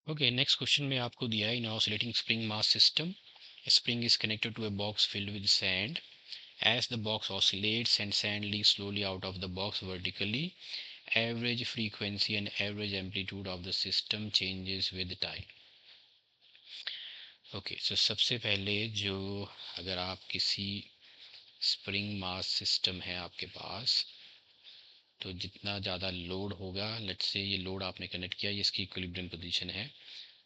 Okay, next question में आपको दिया है in oscillating spring mass system spring is connected to a box filled with sand. As the box oscillates and sand leaks slowly out of the box vertically, average frequency and average amplitude of the system changes with time. Okay, so सबसे पहले जो, अगर आप किसी spring mass system है आपके पास, तो जितना ज़्यादा लोड होगा, लेट्स से ये लोड आपने कनेक्ट किया, ये इसकी इक्विलिब्रियम पोजीशन है।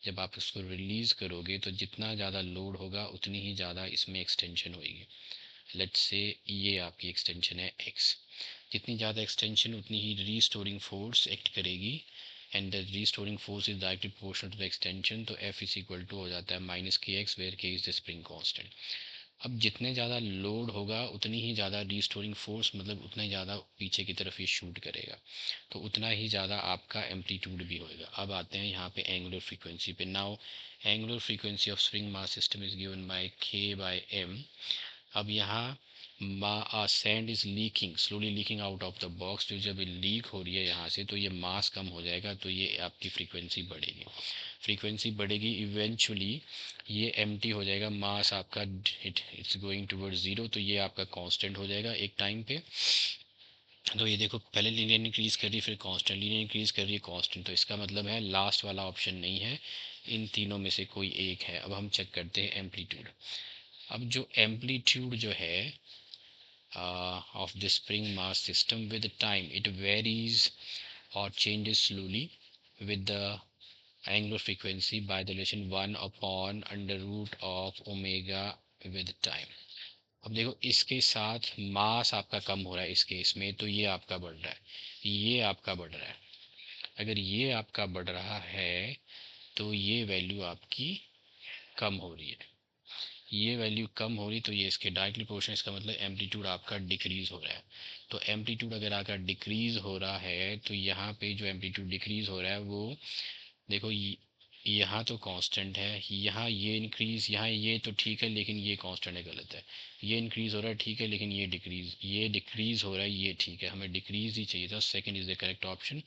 जब आप इसको रिलीज़ करोगे तो जितना ज़्यादा लोड होगा उतनी ही ज़्यादा इसमें एक्सटेंशन होगी। लेट्स से ये आपकी एक्सटेंशन है x, जितनी ज़्यादा एक्सटेंशन उतनी ही रीस्टोरिंग फोर्स एक्ट करेगी, and the restoring force is directly proportional to the extension. तो F इज इक्वल टू हो जाता है minus k x, where k is the spring constant. अब जितने ज़्यादा लोड होगा उतनी ही ज़्यादा रीस्टोरिंग फोर्स, मतलब उतना ही ज़्यादा पीछे की तरफ ये शूट करेगा, तो उतना ही ज़्यादा आपका एम्पलीट्यूड भी होएगा। अब आते हैं यहाँ पे एंगुलर फ्रीक्वेंसी पे। Now angular frequency of spring mass system is given by k by m। अब यहाँ sand is leaking, slowly leaking out of the box, तो जब ये लीक हो रही है यहाँ से तो ये मास कम हो जाएगा, तो ये आपकी फ्रीक्वेंसी बढ़ेगी। फ्रीक्वेंसी बढ़ेगी, इवेंचुअली ये एम्प्टी हो जाएगा, मास आपका इट्स गोइंग टुवर्ड्स ज़ीरो, तो ये आपका कांस्टेंट हो जाएगा एक टाइम पे। तो ये देखो, पहले लीनियर इंक्रीज कर रही है, फिर कांस्टेंट, लीनियर इंक्रीज कर रही है, कांस्टेंट, तो इसका मतलब है लास्ट वाला ऑप्शन नहीं है, इन तीनों में से कोई एक है। अब हम चेक करते हैं एम्पलीट्यूड। अब जो एम्पलीट्यूड जो है of the spring mass system, with time it varies or changes slowly with the angular frequency by the relation 1 upon under root of omega with time। अब देखो, इसके साथ मास आपका कम हो रहा है इस केस में, तो ये आपका बढ़ रहा है, ये आपका बढ़ रहा है। अगर ये आपका बढ़ रहा है तो ये वैल्यू आपकी कम हो रही है, ये वैल्यू कम हो रही, तो ये इसके डायरेक्टली प्रोपोर्शनल, इसका मतलब एम्पलीट्यूड आपका डिक्रीज हो रहा है। तो एम्पलीट्यूड अगर आपका डिक्रीज हो रहा है तो यहाँ पे जो एम्पलीट्यूड डिक्रीज हो रहा है वो देखो, यहाँ तो कांस्टेंट है, यहाँ ये इंक्रीज, यहाँ ये तो ठीक है लेकिन ये कांस्टेंट है, गलत है। ये इंक्रीज हो रहा है ठीक है, लेकिन ये डिक्रीज हो रहा है, ये ठीक है, हमें डिक्रीज ही चाहिए था, second is the correct option.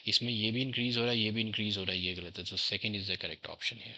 इसमें ये भी इंक्रीज हो रहा है, ये भी इंक्रीज हो रहा है, ये गलत है, तो second is the correct option है।